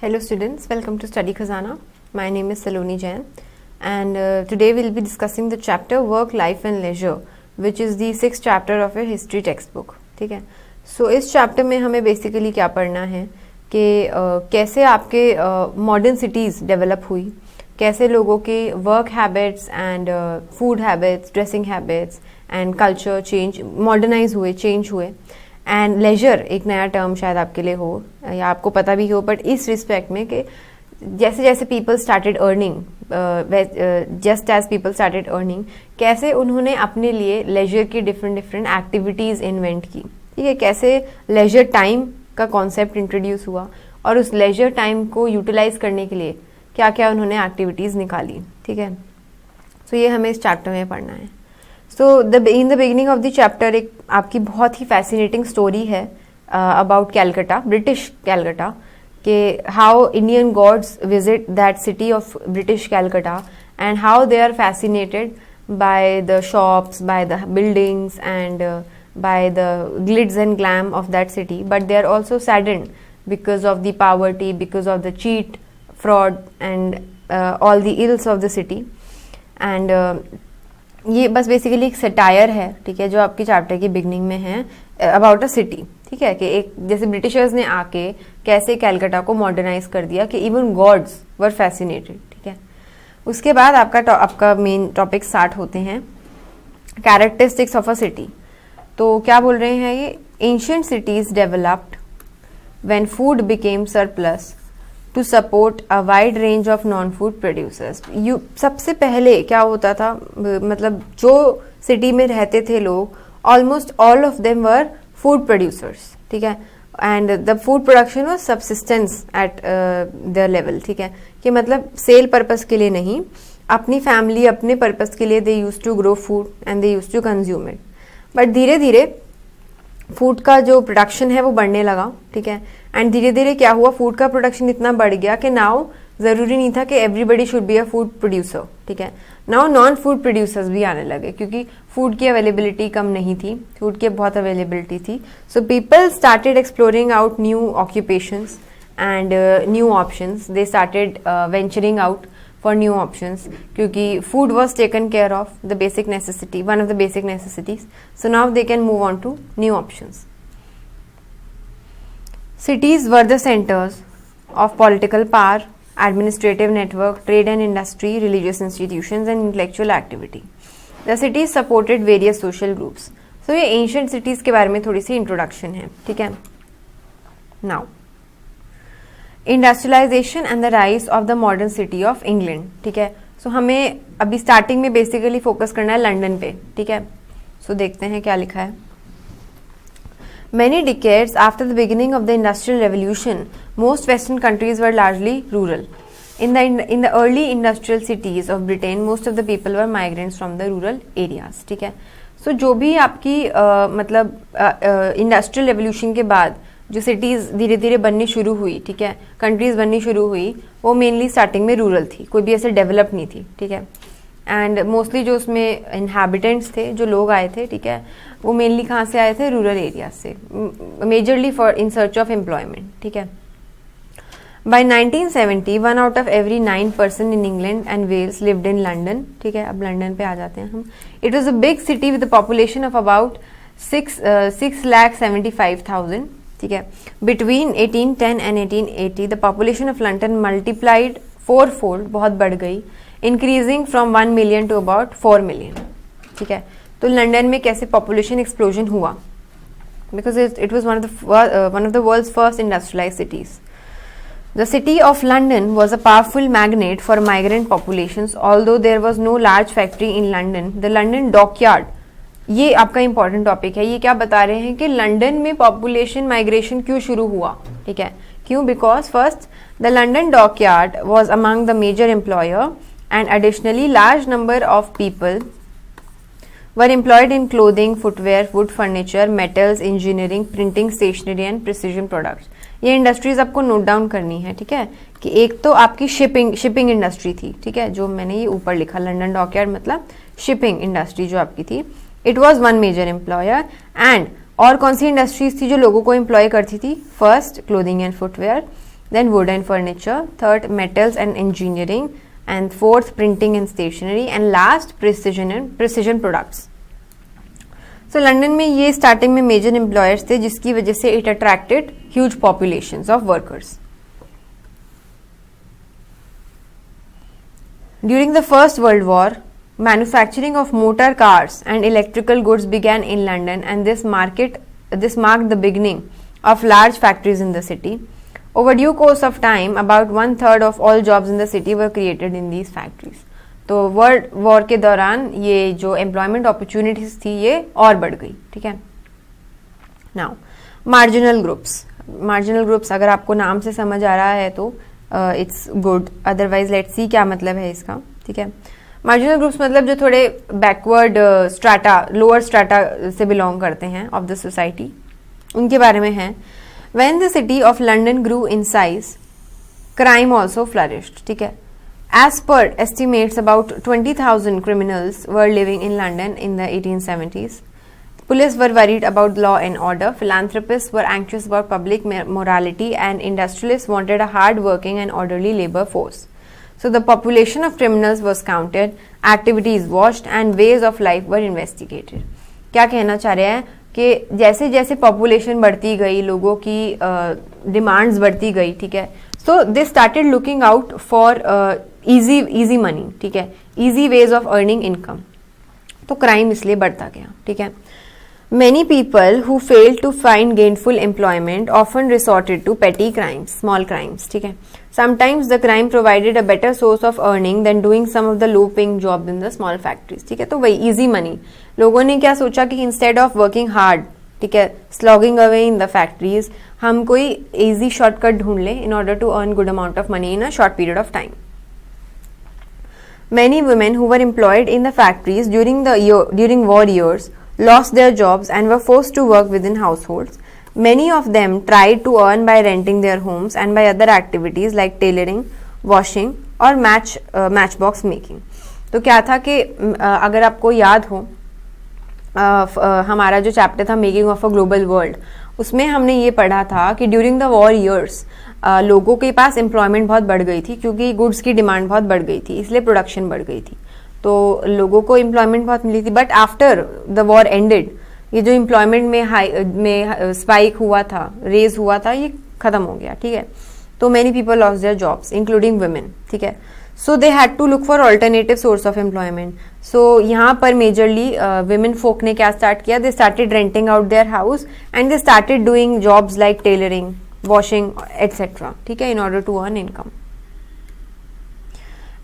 Hello students, welcome to Study Khazana. My name is Saloni Jain and today we will be discussing the chapter Work, Life and Leisure which is the 6th chapter of your history textbook. ठीक है. So इस chapter में हमें basically क्या पढ़ना है कि कैसे आपके modern cities develop हुई, कैसे लोगों के work habits and food habits, dressing habits and culture change, modernize हुए, change हुए. एंड लेजर एक नया टर्म शायद आपके लिए हो या आपको पता भी हो, बट इस रिस्पेक्ट में कि जैसे जैसे people started earning, just as people started earning, कैसे उन्होंने अपने लिए लेजर की डिफरेंट डिफरेंट एक्टिविटीज़ इन्वेंट की. ठीक है, कैसे लेजर टाइम का कॉन्सेप्ट इंट्रोड्यूस हुआ और उस लेजर टाइम को यूटिलाइज करने के लिए क्या क्या उन्होंने एक्टिविटीज़ निकाली. ठीक है, तो ये हमें इस चैप्टर में पढ़ना है. So in the beginning of the chapter एक आपकी बहुत ही फैसिनेटिंग स्टोरी है अबाउट कैलकटा, ब्रिटिश कैलकटा, कि how Indian gods visit that city of British Calcutta and how they are fascinated by the shops, by the buildings and by the glitz and glam of that city, but they are also saddened because of the poverty, because of the cheat, fraud and all the ills of the city. And ये बस basically एक satire है, ठीक है, जो आपकी chapter की beginning में है अबाउट अ सिटी. ठीक है, कि एक जैसे ब्रिटिशर्स ने आके कैसे कैलकटा को मॉडर्नाइज कर दिया कि इवन गॉड्स वर फैसिनेटेड. ठीक है, उसके बाद आपका मेन टॉपिक स्टार्ट होते हैं कैरेक्टरिस्टिक्स ऑफ अ सिटी. तो क्या बोल रहे हैं ये, ancient cities developed when food became surplus to support a wide range of non food producers. सबसे पहले क्या होता था, मतलब जो सिटी में रहते थे लोग, almost all of them were food producers. ठीक है, and the food production was subsistence eight their level. ठीक है, कि मतलब सेल पर्पस के लिए नहीं, अपनी फैमिली, अपने पर्पस के लिए they use to grow food and they use to consume it. But धीरे धीरे फूड का जो प्रोडक्शन है वो बढ़ने लगा. ठीक है, एंड धीरे धीरे क्या हुआ, फूड का प्रोडक्शन इतना बढ़ गया कि नाउ ज़रूरी नहीं था कि everybody should be a food producer. ठीक है, नाउ नॉन फूड प्रोड्यूसर्स भी आने लगे क्योंकि फूड की अवेलेबिलिटी कम नहीं थी, फूड की बहुत अवेलेबिलिटी थी. So people started exploring out new occupations and new options. They started venturing out for new options क्योंकि food was taken care of, the basic necessity, one of the basic necessities. So now they can move on to new options. Cities were the centers of political power, administrative network, trade and industry, religious institutions and intellectual activity. The cities supported various social groups. So ये ancient cities के बारे में थोड़ी सी introduction है. ठीक है, now industrialisation and the rise of the modern city of England. ठीक है, सो हमें अभी स्टार्टिंग में बेसिकली फोकस करना है लंदन पे. ठीक है, सो देखते हैं क्या लिखा है. Many decades after the beginning of the Industrial Revolution, most Western countries were largely rural. In the early industrial cities of Britain, most of the people were migrants from the rural areas. ठीक है, सो जो भी आपकी मतलब industrial revolution के बाद जो cities धीरे धीरे बननी शुरू हुई, ठीक है, कंट्रीज़ बननी शुरू हुई, वो मेनली स्टार्टिंग में रूरल थी, कोई भी ऐसे डेवलप नहीं थी. ठीक है, एंड मोस्टली जो उसमें इन्हेबिटेंट्स थे, जो लोग आए थे, ठीक है, वो मेनली कहाँ से आए थे, रूरल एरिया से, majorly for in search of employment. ठीक है, bye 1970 1 out of every 9 person in England and Wales lived in London. ठीक है, अब लंदन पे आ जाते हैं हम. It was a big city with population of about 6,75,000. ठीक है, between 1810 and 1880 the population of London multiplied 4-fold, बहुत बढ़ गई, increasing from 1 million to about 4 million. ठीक है, तो लंदन में कैसे पॉपुलेशन एक्सप्लोजन हुआ, because it was one of the world's first industrialised cities. The city of London was a powerful magnet for migrant populations. Although there was no large factory in London, the London dockyard, ये आपका important topic है. ये क्या बता रहे हैं कि London में पॉपुलेशन माइग्रेशन क्यों शुरू हुआ. ठीक है, क्यों, because first the London dockyard was among the major employer and additionally large number of people were employed in clothing, footwear, wood furniture, metals, engineering, printing, stationery and precision products. ये industries आपको note down करनी है. ठीक है, कि एक तो आपकी शिपिंग इंडस्ट्री थी. ठीक है, जो मैंने ये ऊपर लिखा, लंदन डॉकयार्ड मतलब शिपिंग इंडस्ट्री जो आपकी थी. It was one major employer. And और कौन सी इंडस्ट्रीज थी जो लोगों को एम्प्लॉय करती थी, first clothing and footwear, then wood and furniture, third metals and engineering, and fourth printing and stationery, and last precision products. So London में ये स्टार्टिंग में मेजर एम्प्लॉयर्स थे जिसकी वजह से it attracted huge populations of workers. During the First World War, manufacturing of motor cars and electrical goods began in London, and this marked the beginning of large factories in the city. Over due course of time, about 1/3 of all jobs in the city were created in these factories. तो world war के दौरान ये जो employment opportunities थी ये और बढ़ गई. ठीक है. नाउ मार्जिनल ग्रुप्स अगर आपको नाम से समझ आ रहा है तो it's good, otherwise let's see क्या मतलब है इसका. ठीक है. मार्जिनल ग्रुप्स मतलब जो थोड़े बैकवर्ड स्ट्राटा, लोअर स्ट्राटा से बिलोंग करते हैं ऑफ द सोसाइटी, उनके बारे में है. When the city of London grew in size, crime also flourished. ठीक है. As per estimates, about 20,000 criminals were living in London in the 1870s. Police were worried about law and order, philanthropists were anxious about public morality, and industrialists wanted a hard-working and orderly labor force. So the population of criminals was counted, activities watched, and ways of life were investigated. क्या कहना चाह रहे हैं कि जैसे जैसे population बढ़ती गई, लोगों की डिमांड्स बढ़ती गई. ठीक है. So they started looking out for easy money. ठीक है. Easy ways of earning income. तो क्राइम इसलिए बढ़ता गया. ठीक है. Many people who failed to find gainful employment often resorted to petty crimes, small crimes. ठीक है. Sometimes the crime provided a better source of earning than doing some of the low-paying jobs in the small factories. ठीक है. तो वही easy money. लोगों ने क्या सोचा कि instead of working hard, ठीक है, slogging away in the factories, हम कोई easy shortcut ढूंढ लें in order to earn good amount of money in a short period of time. Many women who were employed in the factories during war years lost their jobs and were forced to work within households. Many of them tried to earn by renting their homes and by other activities like tailoring, washing और matchbox making. तो क्या था कि अगर आपको याद हो हमारा जो चैप्टर था making of a global world, उसमें हमने ये पढ़ा था कि ड्यूरिंग द वॉर ईयर्स लोगों के पास एम्प्लॉयमेंट बहुत बढ़ गई थी क्योंकि गुड्स की डिमांड बहुत बढ़ गई थी, इसलिए प्रोडक्शन बढ़ गई थी, तो लोगों को एम्प्लॉयमेंट बहुत मिली थी. But after the war ended ये जो एम्प्लॉयमेंट में स्पाइक हुआ था, रेज हुआ था, ये खत्म हो गया. ठीक है. तो many people lost their jobs including women. ठीक है. So they had to look for alternative source of employment. So यहाँ पर मेजरली वुमेन फोक ने क्या स्टार्ट किया, they started renting out their house and they started doing jobs like tailoring, washing, etc. ठीक है, in order to earn income.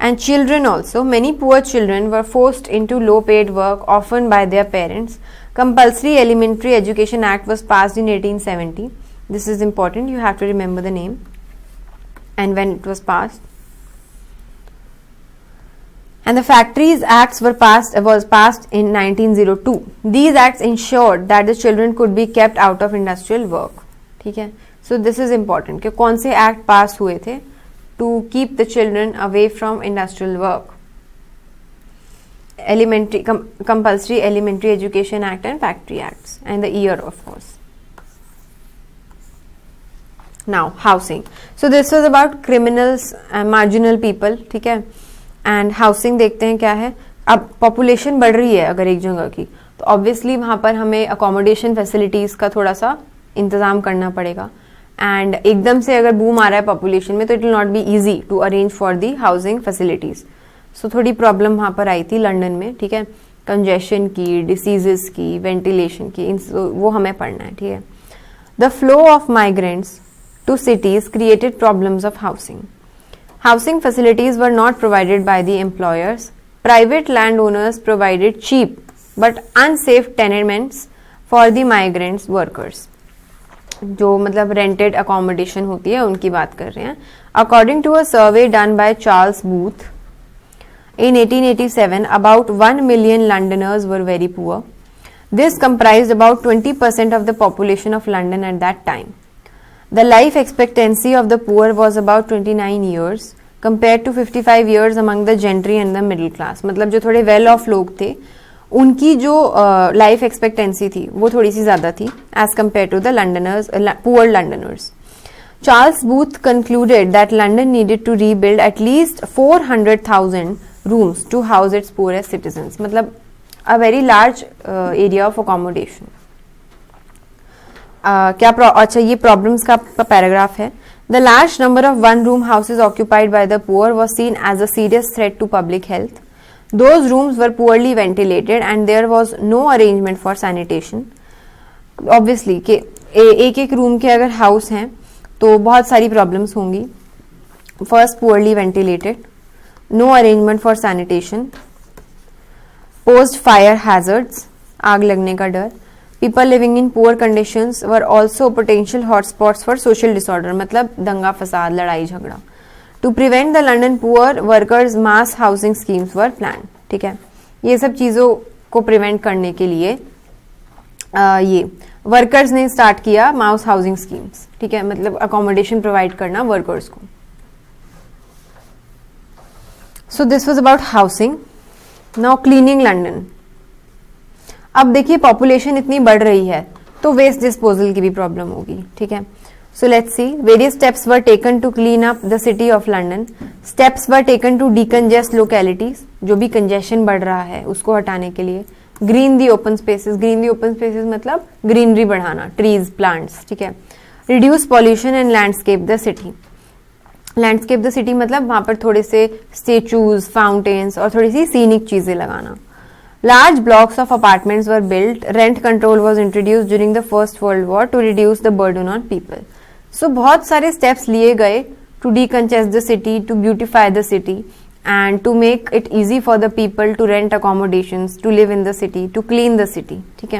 And children also, many poor children were forced into low paid work, often by their parents. Compulsory Elementary Education Act was passed in 1870. This is important, you have to remember the name and when it was passed. And the Factories Acts was passed in 1902. These acts ensured that the children could be kept out of industrial work. ठीक है. So this is important कि कौन से act पास हुए थे to keep the children away from industrial work. Compulsory Elementary Education Act and Factory Acts, and the year of course. Now housing. So this was about criminals and marginal people. ठीक है. And housing देखते हैं क्या है. अब population बढ़ रही है अगर एक जगह की, तो obviously वहाँ पर हमें accommodation facilities का थोड़ा सा इंतजाम करना पड़ेगा. एंड एकदम से अगर बूम आ रहा है पॉपुलेशन में तो it will not be easy to arrange for the housing facilities. So थोड़ी प्रॉब्लम वहाँ पर आई थी लंदन में. ठीक है. कंजेशन की, डिसीजेस की, वेंटिलेशन की, वो हमें पढ़ना है. ठीक है. The flow of migrants to cities created problems of housing. Housing facilities were not provided by the employers. Private land owners provided cheap but unsafe tenements for the migrants workers. जो मतलब rented accommodation होती है उनकी बात कर रहे हैं. According to a survey done by Charles Booth in 1887, about 1 million Londoners were very poor. This comprised about 20% of the population of London at that time. The life expectancy of the poor was about 29 years compared to 55 years among the gentry and the middle class. मतलब जो थोड़े well off लोग थे उनकी जो life expectancy थी वो थोड़ी सी ज़्यादा थी as compare to the Londoners, poor Londoners. Charles Booth concluded that London needed to rebuild at least 400,000 rooms to house its poorest citizens. मतलब a very large area of accommodation. अच्छा ये problems का paragraph है. The large number of one-room houses occupied by the poor was seen as a serious threat to public health. Those rooms were poorly ventilated and there was no arrangement for sanitation. Obviously कि एक room के अगर house हैं तो बहुत सारी problems होंगी. First poorly ventilated, no arrangement for sanitation, post fire hazards, आग लगने का डर. People living in poor conditions were also potential hotspots for social disorder, मतलब दंगा फसाद, लड़ाई झगड़ा. To prevent the London poor workers mass housing schemes were plan. ठीक है, ये सब चीजों को प्रिवेंट करने के लिए ये वर्कर्स ने स्टार्ट किया मास हाउसिंग स्कीम्स. ठीक है, मतलब अकोमोडेशन प्रोवाइड करना वर्कर्स को. So this was about housing. Now cleaning London. अब देखिए पॉपुलेशन इतनी बढ़ रही है तो वेस्ट डिस्पोजल की भी प्रॉब्लम होगी. ठीक है, so let's see. Various steps were taken to clean up the city of London. Steps were taken to decongest localities, जो भी कंजेशन बढ़ रहा है उसको हटाने के लिए. ग्रीन दी ओपन स्पेसेस. ग्रीन दी ओपन स्पेसेस मतलब ग्रीनरी बढ़ाना, ट्रीज, प्लांट्स. ठीक है. Reduce pollution and landscape the city. Landscape the city मतलब वहां पर थोड़े से स्टेचूज, फाउंटेन्स और थोड़ी सी सीनिक चीजें लगाना. Large blocks of apartments were built. Rent control was introduced during the First World War to reduce the burden on people. So बहुत सारे स्टेप्स लिए गए to decongest the city, to beautify the city and to make it easy for the people to rent accommodations, to live in the city, to clean the city. ठीक है.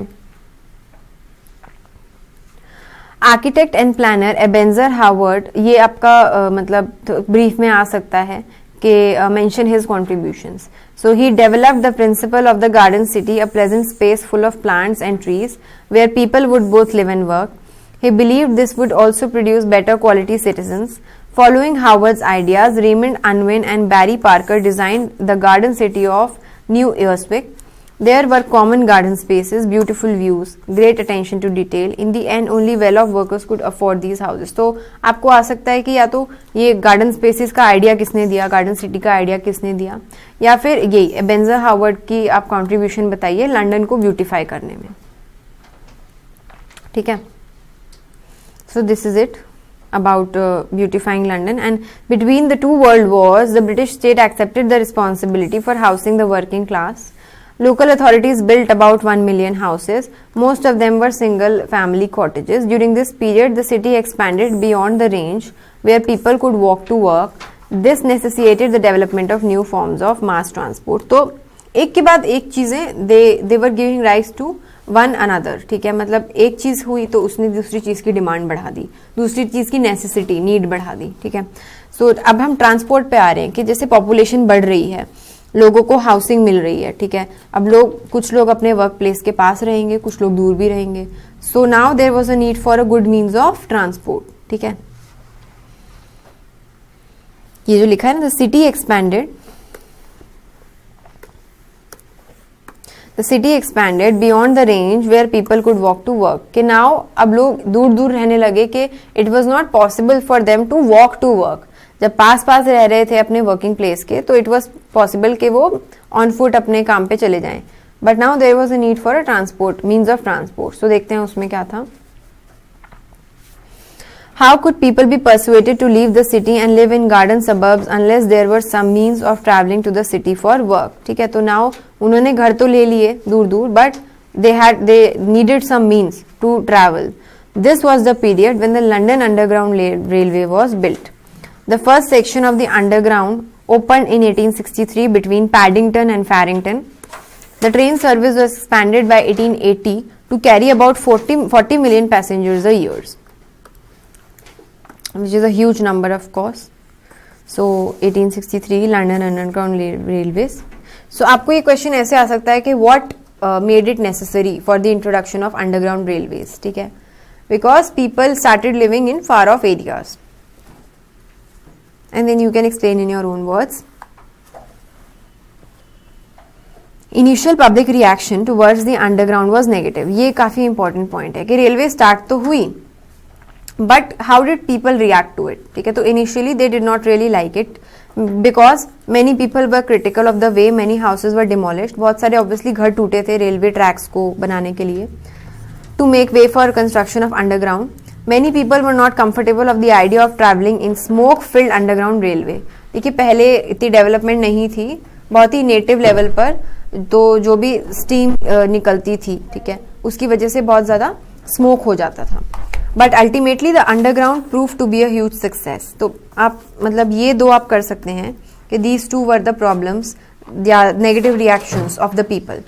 Architect and planner एबेंजर Howard, ये आपका मतलब brief में आ सकता है कि mention his contributions. So he developed the principle of the garden city, a pleasant space full of plants and trees where people would both live and work. He believed this would also produce better quality citizens. Following Howard's ideas, Raymond Unwin and Barry Parker designed the garden city of New Earswick. There were common garden spaces, beautiful views, great attention to detail. In the end, only well-off workers could afford these houses. तो आपको आ सकता है कि या तो ये garden spaces का idea किसने दिया, garden city का आइडिया किसने दिया, या फिर यही एबेंजर हावर्ड की आप कंट्रीब्यूशन बताइए लंदन को ब्यूटिफाई करने में. ठीक है. So this is it about beautifying London. And between the two world wars, the British state accepted the responsibility for housing the working class. Local authorities built about 1 million houses. Most of them were single family cottages. During this period, the city expanded beyond the range where people could walk to work. This necessitated the development of new forms of mass transport. तो एक के बाद एक चीजें they were giving rise to one another. ठीक है, मतलब एक चीज हुई तो उसने दूसरी चीज की डिमांड बढ़ा दी, दूसरी चीज की नेसेसिटी, नीड बढ़ा दी. ठीक है. सो अब हम ट्रांसपोर्ट पे आ रहे हैं कि जैसे पॉपुलेशन बढ़ रही है, लोगों को हाउसिंग मिल रही है. ठीक है, अब कुछ लोग अपने वर्क प्लेस के पास रहेंगे, कुछ लोग दूर भी रहेंगे. So now there was a need for a good means of transport. ठीक है, ये जो लिखा है ना, the city expanded. The city expanded beyond the range where people could walk to work. कि now अब लोग दूर दूर रहने लगे कि it was not possible for them to walk to work. जब पास पास रह रहे थे अपने वर्किंग प्लेस के तो it was possible कि वो on foot अपने काम पे चले जाएं. But now there was a need for a transport, means of transport. So देखते हैं उसमें क्या था. How could people be persuaded to leave the city and live in garden suburbs unless there were some means of traveling to the city for work? ठीक है, तो now उन्होंने घर तो ले लिए दूर दूर, but they needed some means to travel. This was the period when the London Underground Railway was built. The first section of the Underground opened in 1863 between Paddington and Farrington. The train service was expanded by 1880 to carry about 40 million passengers a year, which is a huge number of course. So 1863 London Underground Railways. So आपको ये question ऐसे आ सकता है कि what made it necessary for the introduction of underground railways. ठीक है, because people started living in far off areas. And then you can explain in your own words. Initial public reaction towards the underground was negative. ये काफी important point है कि railway start तो हुई but how did people react to it, ठीक है. तो initially they did not really like it because many people were critical of the way many houses were demolished. बहुत सारे ऑब्वियसली घर टूटे थे रेलवे ट्रैक्स को बनाने के लिए. To make way for construction of underground. Many people were not comfortable of the idea of travelling in smoke filled underground railway. देखिए पहले इतनी डेवलपमेंट नहीं थी, बहुत ही नेटिव लेवल पर, तो जो भी स्टीम निकलती थी, ठीक है, उसकी वजह से बहुत ज्यादा स्मोक हो जाता था. But ultimately the underground prove to be a huge success. तो आप मतलब ये दो आप कर सकते हैं कि these two were the problems या negative reactions of the people.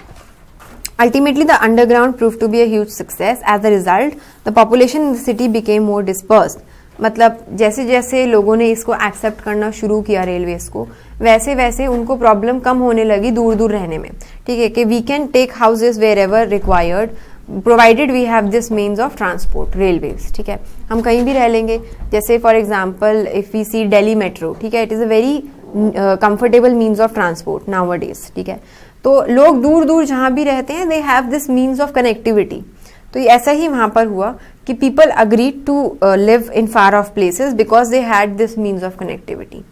Ultimately, the underground proved to be a huge success. As a result, the population in the city became more dispersed. मतलब जैसे जैसे लोगों ने इसको एक्सेप्ट करना शुरू किया रेलवेज को, वैसे वैसे उनको प्रॉब्लम कम होने लगी दूर दूर रहने में, ठीक है, कि we can take houses wherever required provided we have this means of transport railways. ठीक है, हम कहीं भी रह लेंगे. जैसे for example if we see Delhi metro, ठीक है, it is a very comfortable means of transport nowadays. ठीक है, तो लोग दूर दूर जहां भी रहते हैं they have this means of connectivity. तो ऐसा ही वहां पर हुआ कि people agreed to live in far off places because they had this means of connectivity.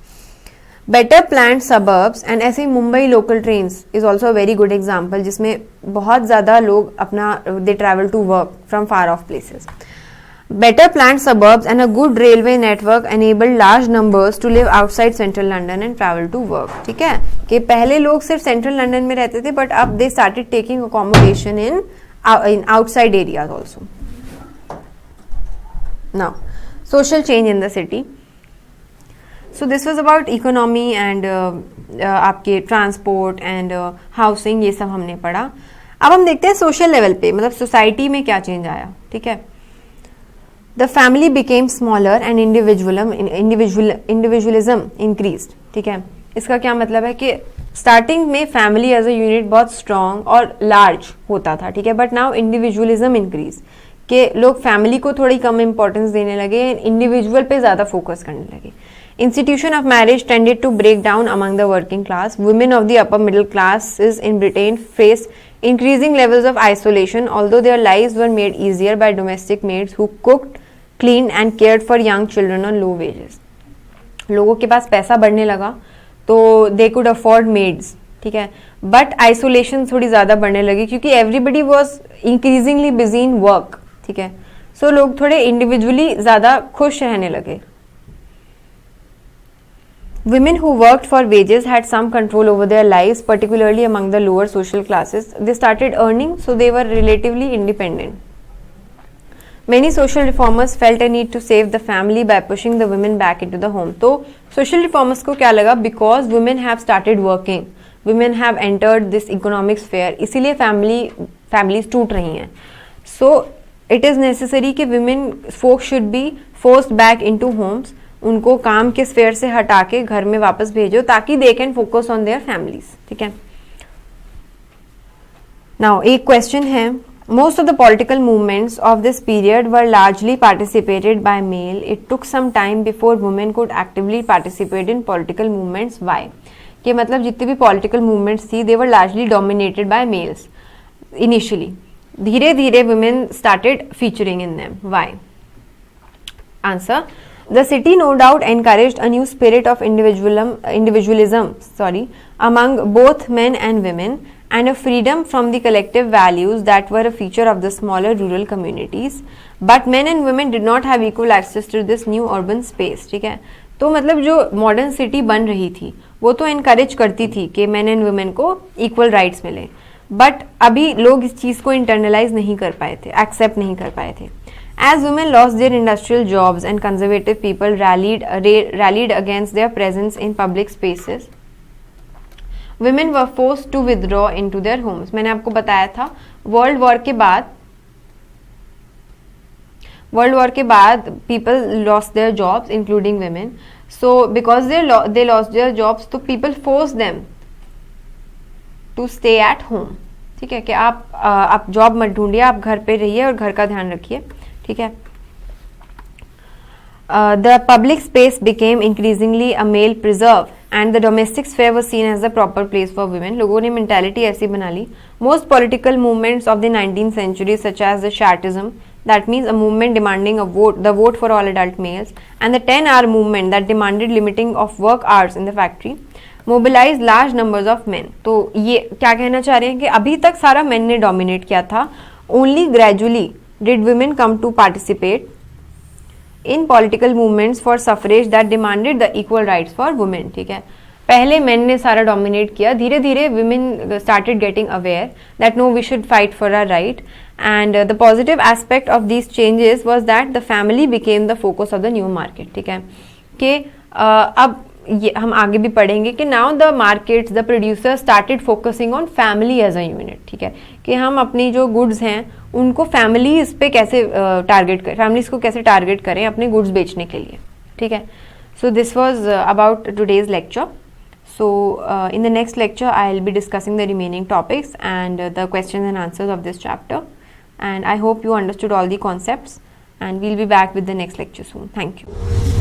Better planned suburbs and ऐसे Mumbai local trains is also a very good example, जिसमें बहुत ज्यादा लोग अपना they travel to work from far off places. Better planned suburbs and a good railway network enabled large numbers to live outside central London and travel to work. ठीक है, कि पहले लोग सिर्फ सेंट्रल लंदन में रहते थे, बट अब they started taking accommodation in outside areas also. Now, social change in the city. So this was about economy and आपके transport and housing, ये सब हमने पढ़ा. अब हम देखते हैं सोशल लेवल पे, मतलब सोसाइटी में क्या चेंज आया. ठीक है, The family became smaller and individualism increased. ठीक है, इसका क्या मतलब है कि स्टार्टिंग में फैमिली एज अ यूनिट बहुत स्ट्रॉन्ग और लार्ज होता था. ठीक है, बट नाउ इंडिविजुअलिज्म इंक्रीज, कि लोग फैमिली को थोड़ी कम इंपॉर्टेंस देने लगे, इंडिविजुअल पे ज्यादा फोकस करने लगे. Institution of marriage tended to break down among the working class. Women of the upper middle classes in Britain faced increasing levels of isolation, although their lives were made easier by domestic maids who cooked, cleaned and cared for young children on low wages. लोगों के पास पैसा बढ़ने लगा तो they could afford maids. ठीक है, but isolation थोड़ी ज़्यादा बढ़ने लगी क्योंकि everybody was increasingly busy in work. ठीक है, so लोग थोड़े individually ज़्यादा खुश रहने लगे. Women who worked for wages had some control over their lives, particularly among the lower social classes. They started earning, so they were relatively independent. Many social reformers felt a need to save the family by pushing the women back into the home. तो social reformers को क्या लगा, because women have started working, women have entered this economic sphere, इसीलिए families टूट रही हैं. So it is necessary कि women folks should be forced back into homes. उनको काम के स्फेयर से हटा के घर में वापस भेजो ताकि they can focus on their families. ठीक है, नाउ एक क्वेश्चन है. Most of the political movements of this period were largely participated by male. It took some time before women could actively participate in political movements. Why? कि मतलब जितनी भी political movements थी they were largely dominated by males initially. धीरे धीरे women started featuring in them. Why? Answer: The city no doubt encouraged a new spirit of individualism among both men and women, and a freedom from the collective values that were a feature of the smaller rural communities. But men and women did not have equal access to this new urban space. ठीक है, तो मतलब जो modern city बन रही थी वो तो encourage करती थी कि men and women को equal rights मिले, बट अभी लोग इस चीज़ को internalize नहीं कर पाए थे, accept नहीं कर पाए थे. As women lost their industrial jobs and conservative people rallied against their presence in public spaces, women were forced to withdraw into their homes. मैंने आपको बताया था वर्ल्ड वॉर के बाद people lost their jobs including women. So because they lost their jobs, तो people forced them to stay at home. ठीक है, कि आप जॉब मत ढूंढिए, आप घर पे रहिए और घर का ध्यान रखिए. ठीक है, the public space became increasingly a male preserve and the domestic sphere was seen as the proper place for women. लोगों ने mentality ऐसी बना ली. Most political movements of the 19th century such as the Chartism, that means a movement demanding the vote for all adult males, and the 10-hour movement that demanded limiting of work hours in the factory, mobilized large numbers of men. तो ये क्या कहना चाह रहे हैं कि अभी तक सारा men ने dominate किया था, only gradually did women come to participate in political movements for suffrage that demanded the equal rights for women. ठीक है, पहले men ने सारा dominate किया, धीरे धीरे women started getting aware that no, we should fight for our right. And the positive aspect of these changes was that the family became the focus of the new market. ठीक है, कि अब ये हम आगे भी पढ़ेंगे कि now the markets, the producer started focusing on family as a unit. ठीक है, कि हम अपनी जो गुड्स हैं उनको फैमिलीज पे कैसे टारगेट करें, फैमिलीज को कैसे टारगेट करें अपने गुड्स बेचने के लिए. ठीक है, so this was about today's lecture. So in the next lecture I'll be discussing the remaining topics and the questions and answers of this chapter, and I hope you understood all the concepts, and we'll be back with the next lecture soon. Thank you.